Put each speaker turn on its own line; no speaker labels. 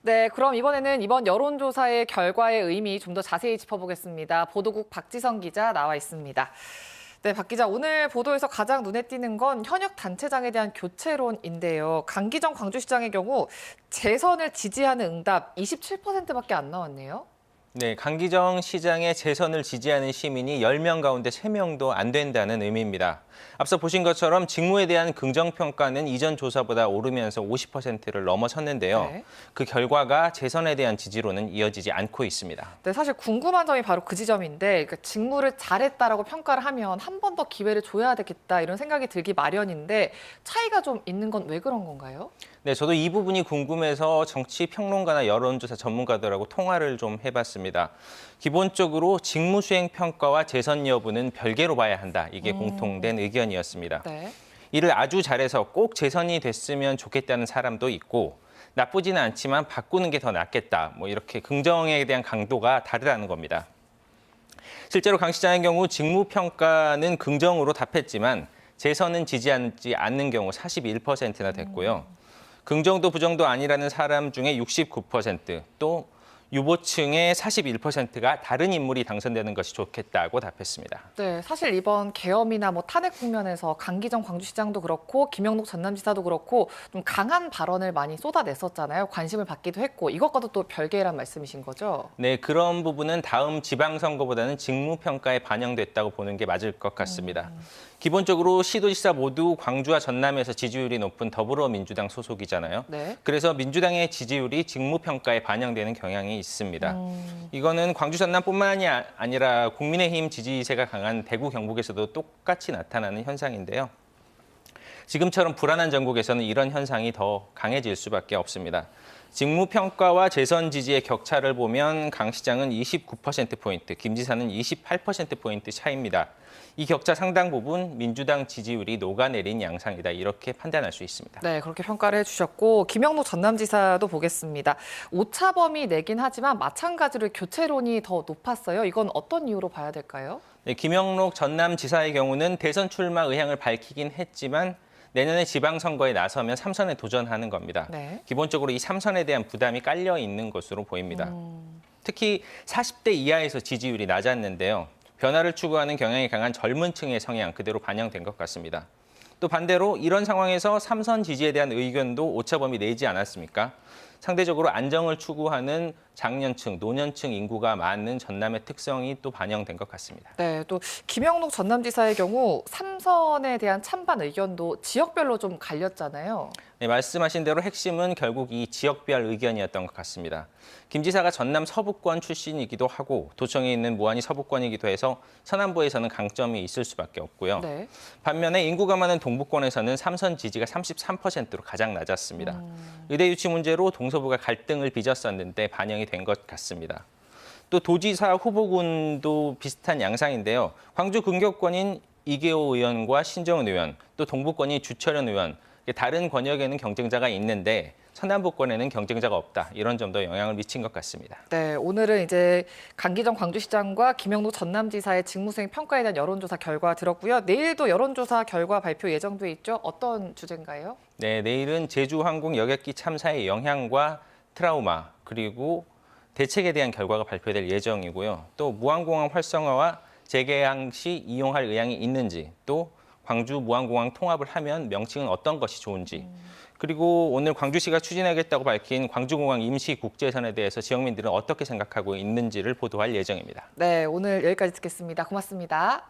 네, 그럼 이번에는 이번 여론조사의 결과의 의미 좀 더 자세히 짚어보겠습니다. 보도국 박지성 기자 나와 있습니다. 네, 박 기자, 오늘 보도에서 가장 눈에 띄는 건 현역 단체장에 대한 교체론인데요. 강기정 광주시장의 경우 재선을 지지하는 응답 27%밖에 안 나왔네요.
네, 강기정 시장의 재선을 지지하는 시민이 10명 가운데 3명도 안 된다는 의미입니다. 앞서 보신 것처럼 직무에 대한 긍정평가는 이전 조사보다 오르면서 50%를 넘어섰는데요.
네.
그 결과가 재선에 대한 지지로는 이어지지 않고 있습니다.
네, 사실 궁금한 점이 바로 그 지점인데 그러니까 직무를 잘했다라고 평가를 하면 한 번 더 기회를 줘야 되겠다 이런 생각이 들기 마련인데 차이가 좀 있는 건 왜 그런 건가요?
네, 저도 이 부분이 궁금해서 정치평론가나 여론조사 전문가들하고 통화를 좀 해봤습니다. 기본적으로 직무수행 평가와 재선 여부는 별개로 봐야 한다. 이게 공통된 의견이었습니다.
네.
일을 아주 잘해서 꼭 재선이 됐으면 좋겠다는 사람도 있고 나쁘지는 않지만 바꾸는 게 더 낫겠다. 이렇게 긍정에 대한 강도가 다르다는 겁니다. 실제로 강 시장의 경우 직무평가는 긍정으로 답했지만 재선은 지지하지 않는 경우 41%나 됐고요. 긍정도 부정도 아니라는 사람 중에 69%, 또 유보층의 41%가 다른 인물이 당선되는 것이 좋겠다고 답했습니다.
네, 사실 이번 계엄이나 탄핵 국면에서 강기정 광주시장도 그렇고 김영록 전남지사도 그렇고 좀 강한 발언을 많이 쏟아냈었잖아요. 관심을 받기도 했고 이것과도 또 별개란 말씀이신 거죠?
네, 그런 부분은 다음 지방선거보다는 직무평가에 반영됐다고 보는 게 맞을 것 같습니다. 기본적으로 시도지사 모두 광주와 전남에서 지지율이 높은 더불어민주당 소속이잖아요.
네.
그래서 민주당의 지지율이 직무평가에 반영되는 경향이 있습니다. 이거는 광주 전남뿐만이 아니라 국민의힘 지지세가 강한 대구 경북에서도 똑같이 나타나는 현상인데요. 지금처럼 불안한 전국에서는 이런 현상이 더 강해질 수밖에 없습니다. 직무평가와 재선 지지의 격차를 보면 강 시장은 29%포인트, 김 지사는 28%포인트 차이입니다. 이 격차 상당 부분 민주당 지지율이 녹아내린 양상이다. 이렇게 판단할 수 있습니다.
네, 그렇게 평가를 해주셨고 김영록 전남지사도 보겠습니다. 오차범위 내긴 하지만 마찬가지로 교체론이 더 높았어요. 이건 어떤 이유로 봐야 될까요?
네, 김영록 전남지사의 경우는 대선 출마 의향을 밝히긴 했지만 내년에 지방선거에 나서면 3선에 도전하는 겁니다.
네.
기본적으로 이 3선에 대한 부담이 깔려 있는 것으로 보입니다. 특히 40대 이하에서 지지율이 낮았는데요. 변화를 추구하는 경향이 강한 젊은 층의 성향 그대로 반영된 것 같습니다. 또 반대로 이런 상황에서 3선 지지에 대한 의견도 오차범위 내지 않았습니까? 상대적으로 안정을 추구하는 장년층, 노년층 인구가 많은 전남의 특성이 또 반영된 것 같습니다.
네, 또 김영록 전남지사의 경우 3선에 대한 찬반 의견도 지역별로 좀 갈렸잖아요.
네, 말씀하신 대로 핵심은 결국 이 지역별 의견이었던 것 같습니다. 김 지사가 전남 서부권 출신이기도 하고 도청에 있는 무안이 서부권이기도 해서 서남부에서는 강점이 있을 수밖에 없고요.
네.
반면에 인구가 많은 동부권에서는 3선 지지가 33%로 가장 낮았습니다. 의대 유치 문제로 동서부가 갈등을 빚었었는데 반영이 된 것 같습니다. 또 도지사 후보군도 비슷한 양상인데요. 광주 근교권인 이계호 의원과 신정은 의원, 또 동부권인 주철현 의원, 다른 권역에는 경쟁자가 있는데 서남부권에는 경쟁자가 없다. 이런 점도 영향을 미친 것 같습니다.
네, 오늘은 이제 강기정 광주시장과 김영록 전남지사의 직무수행 평가에 대한 여론조사 결과 들었고요. 내일도 여론조사 결과 발표 예정돼 있죠. 어떤 주제인가요?
네, 내일은 제주항공 여객기 참사의 영향과 트라우마 그리고 대책에 대한 결과가 발표될 예정이고요. 또 무안공항 활성화와 재개항 시 이용할 의향이 있는지, 또 광주 무안공항 통합을 하면 명칭은 어떤 것이 좋은지, 그리고 오늘 광주시가 추진하겠다고 밝힌 광주공항 임시국제선에 대해서 지역민들은 어떻게 생각하고 있는지를 보도할 예정입니다.
네, 오늘 여기까지 듣겠습니다. 고맙습니다.